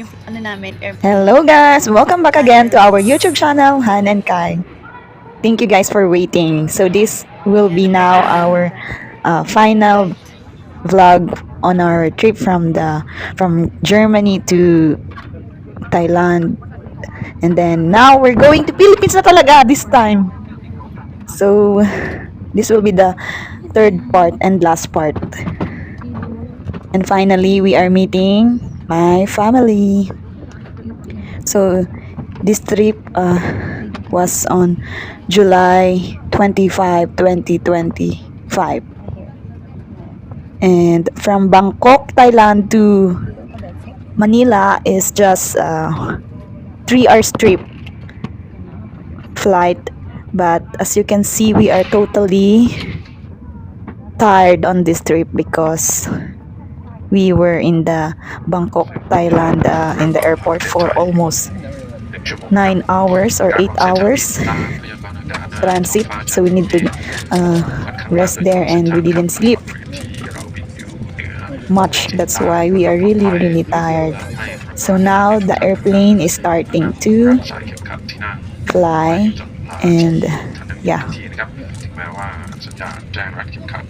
yung ano namin, airplane. Hello guys! Welcome back again to our YouTube channel, Han and Kai. Thank you guys for waiting. So this will be now our final vlog on our trip from Germany to Thailand. And then now we're going to Philippines na talaga this time. So this will be the third part and last part. And finally, we are meeting my family. So this trip was on July 25, 2025. And from Bangkok, Thailand to Manila is just 3 hours trip flight. But as you can see, we are totally tired on this trip because we were in the Bangkok, Thailand in the airport for almost 9 hours or 8 hours transit. So we need to rest there and we didn't sleep much. That's why we are really tired. So now the airplane is starting to fly and yeah. ถึงแม้ว่าสัญญาณแจ้งรัดเข็มขัด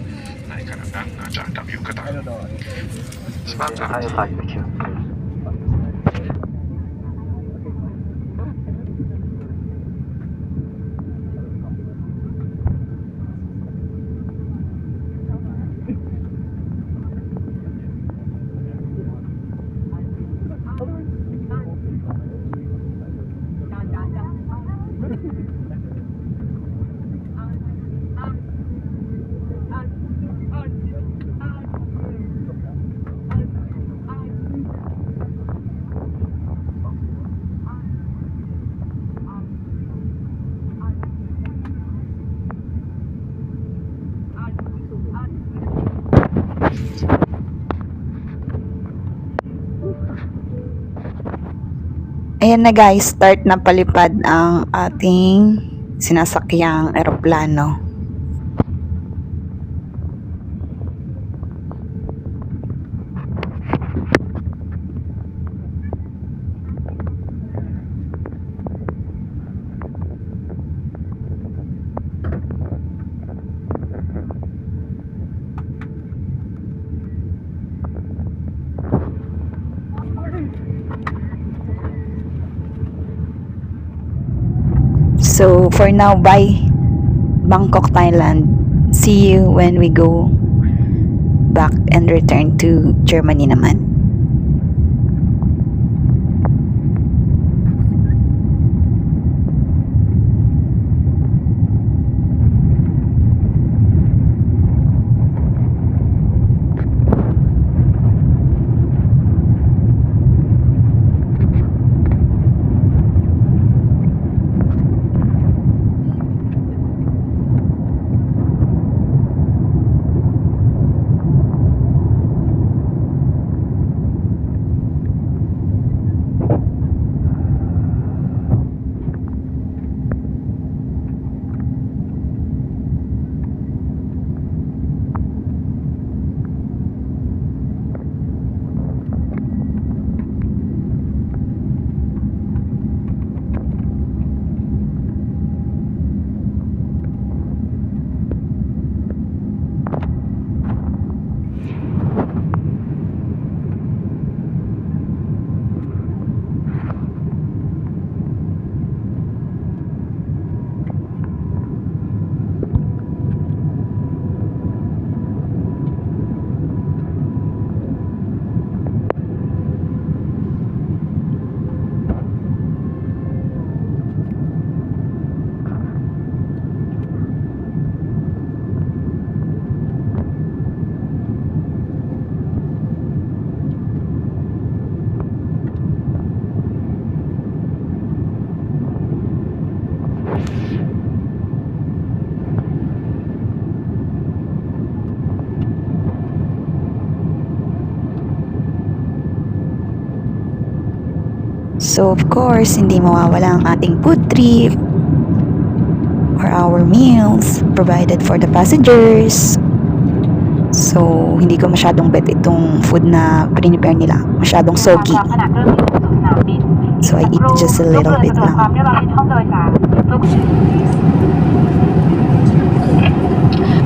ในขณะนั้นอาจจะดับอยู่ก็ตามสภาพอากาศ Ayan na guys, start na palipad ang ating sinasakyang eroplano. So for now, bye Bangkok, Thailand. See you when we go back and return to Germany naman. So of course, hindi mawawala ang ating food trip or our meals provided for the passengers. So, hindi ko masyadong bet itong food na prepare nila. Masyadong soggy. So, I eat just a little bit lang.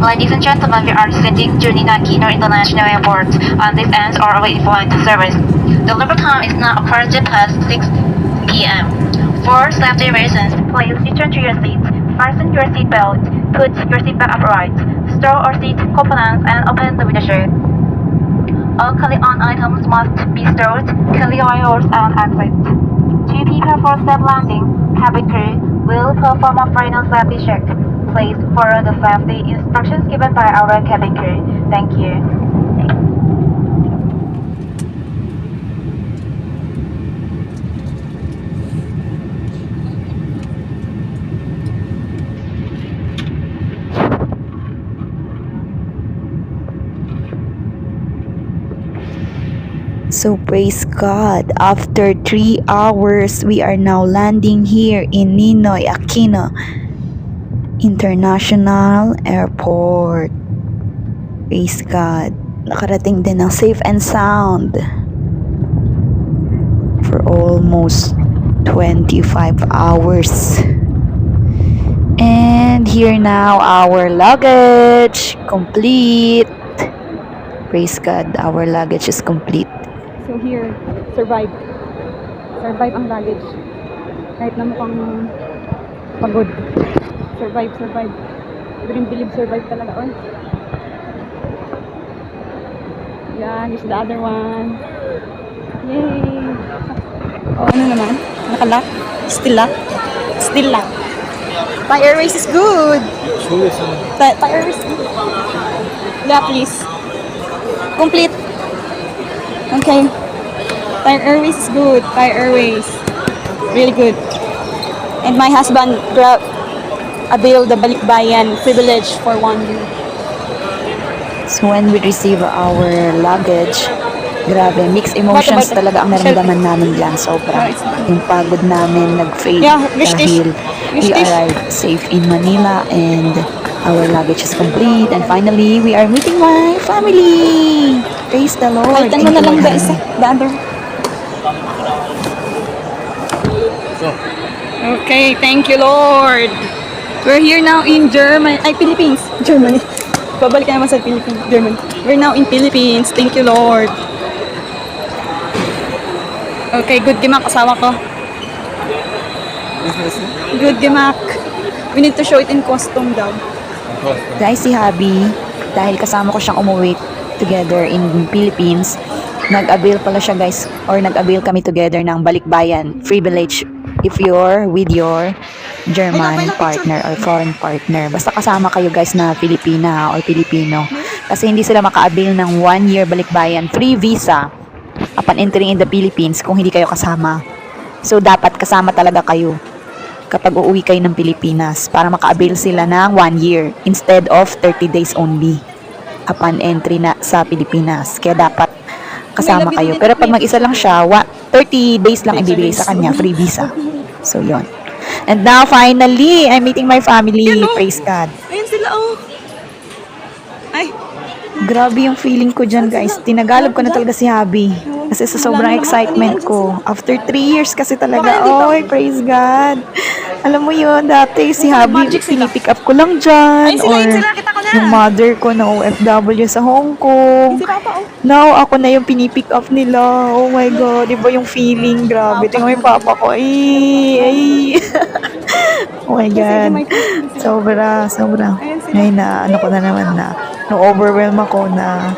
Ladies and gentlemen, we are descending to Ninakino International Airport. This ends our flight service. The delivery time is now approaching past 6 p.m. For safety reasons, please return to your seats, fasten your seatbelt, put your seatbelt upright, store or seat components, and open the window shade. All carry-on items must be stored, carry wires, and exit. To prepare for safe landing, cabin crew will perform a final safety check. Please follow the safety instructions given by our cabin crew. Thank you. So praise God, after 3 hours, we are now landing here in Ninoy Aquino International Airport. Praise God. Nakarating din ng safe and sound for almost 25 hours. And here now our luggage complete. Praise God, our luggage is complete. So here, survive. Survive ang luggage. Kahit na mukhang pagod. Survive. Dream believe survive talaga. Oy. Yeah, here's the other one. Yay! Oh, ano naman? Nakalock? Still lock? Still lock. Thai Airways is good. Thai Airways is good. Yeah, please. Complete. Okay. Thai Airways is good. Thai Airways. Really good. And my husband availed the Balikbayan privilege for 1 year. So when we receive our luggage, grabe, mixed emotions Bata. talaga ang naramdaman namin dyan. Sobra. Yung pagod namin nag-fade Yeah, wish this. dahil Wish we this. arrived safe in Manila and our luggage is complete. And finally, we are meeting my family. Praise the Lord. Palitan mo Thank na you, lang Lord. the isa. The other. Okay, thank you, Lord. We're here now in Germany. Ay, Philippines. Germany. Babalik ka naman sa Philippines. Germany. We're now in Philippines. Thank you, Lord. Okay, good gimak. Asawa ko. Good gimak. We need to show it in costume daw. Guys, si Habi, dahil kasama ko siyang umuwi together in Philippines, nag-avail pala siya guys, or nag-avail kami together ng Balikbayan privilege if you're with your German partner or foreign partner. Basta kasama kayo guys na Filipina or Filipino. Kasi hindi sila maka-avail ng 1 year Balikbayan free visa upon entering in the Philippines kung hindi kayo kasama. So, dapat kasama talaga kayo kapag uuwi kayo ng Pilipinas para maka-avail sila ng 1 year instead of 30 days only upon entry na sa Pilipinas. Kaya dapat kasama kayo. Pero pag mag-isa lang siya, 30 days lang ibibigay sa kanya, free visa. So, yon. And now, finally, I'm meeting my family. Praise God. Ayun sila, oh. Ay, Grabe yung feeling ko dyan, guys. Tinagalog ko na talaga si Habi. Kasi sa sobrang excitement ko. After 3 years kasi talaga. Oy, praise God. Alam mo yun, dati si Habi, pinipick up ko lang dyan. Ayun sila, Or ayun sila, kita ko na. yung mother ko na OFW sa Hong Kong. Si Papa, oh. Now, ako na yung pinipick up nila. Oh my God, iba yung feeling. Grabe. Tingnan mo yung papa ko. Ay. Oh my God. Sobra. Ay na, ano ko na naman na. Na-overwhelm ako na,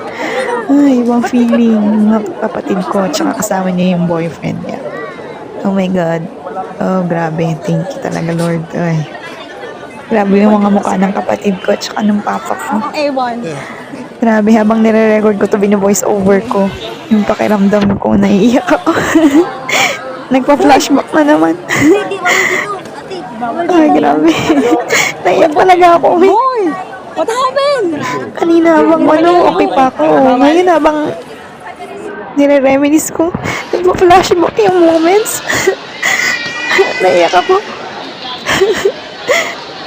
ay, ibang feeling ng kapatid ko. Tsaka kasama niya yung boyfriend niya. Oh my God. Oh, grabe. Thank you talaga, Lord. Ay. Grabe yung mga mukha ng kapatid ko tsaka ng papa ko. Ang A1. Grabe, habang nire-record ko to, bino-voice over ko. Yung pakiramdam ko, naiiyak ako. Nagpa-flashback na naman. Ay, grabe. Naiyak talaga ako. Boy! What happened? Kanina habang okay pa ako. Ngayon habang nire-reminis ko, nagpa-flashback yung moments. Naiyak ako.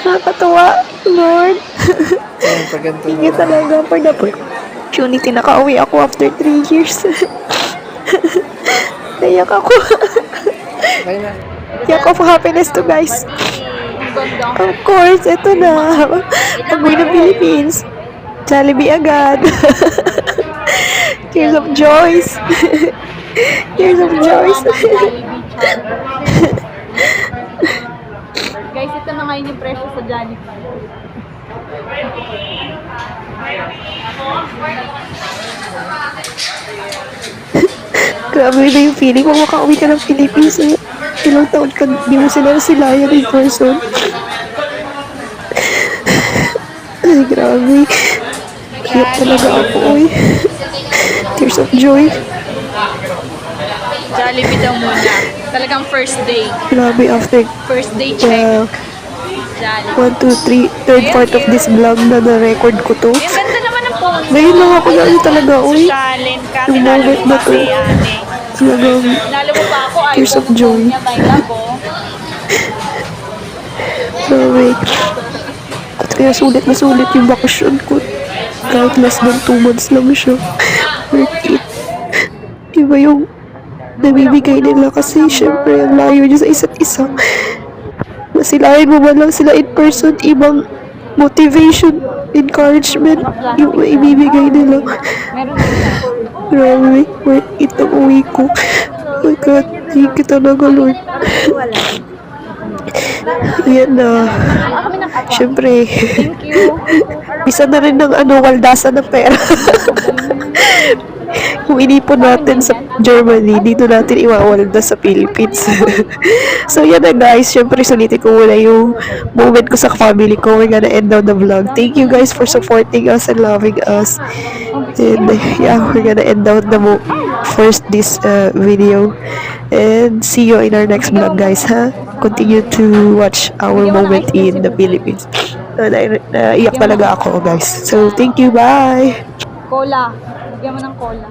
Nakakatuwa, Lord. Thank you talaga for the opportunity. Nakauwi ako after 3 years. Naiyak ako. Iyak of happiness to guys. Of course, ito na. Pag-uwi ng Philippines. Jollibee agad. Tears of joys. Tears of joys. Guys, ito na ngayon yung presyo sa Jollibee. Grabe na yung feeling mo makauwi ka ng Philippines. Ilang taon ka, di mo sila nasilayan in person. Ay, grabe. Iyak talaga ako, oy. Tears of joy. Jollibee daw muna. Talagang first day. Grabe, after First day check. Jollibee. 1, 2, 3, third part of this vlog na na-record ko to. Yung ganda naman ng phone. Ngayon lang ako na talaga, uy. Challenge ka. Yung moment na to. Talagang Nalo mo pa ako. Ayaw tears of ko joy. niya. Tayo ako. Grabe. At kaya sulit na sulit yung bakasyon ko. Kahit less than 2 months lang siya. Worth it. Iba yung nabibigay nila kasi syempre ang layo niya sa isa't isa. Masilayan mo man lang sila in person, ibang motivation, encouragement yung ibibigay nila. Grabe, worth it ang uwi ko. Oh my God, thank you talaga, Lord. Ayan na. Syempre, bisa na rin ng waldasan ng pera. Kung inipon natin sa Germany, dito natin iwawalda sa Philippines. So yan na guys, syempre sulitin ko muna yung moment ko sa family ko. We're gonna end down the vlog. Thank you guys for supporting us and loving us. And yeah, we're gonna end down the first this video. And see you in our next vlog guys, ha? Continue to watch our moment in the Philippines. Naiyak talaga ako guys. So thank you, bye! Cola. Bigyan mo ng cola.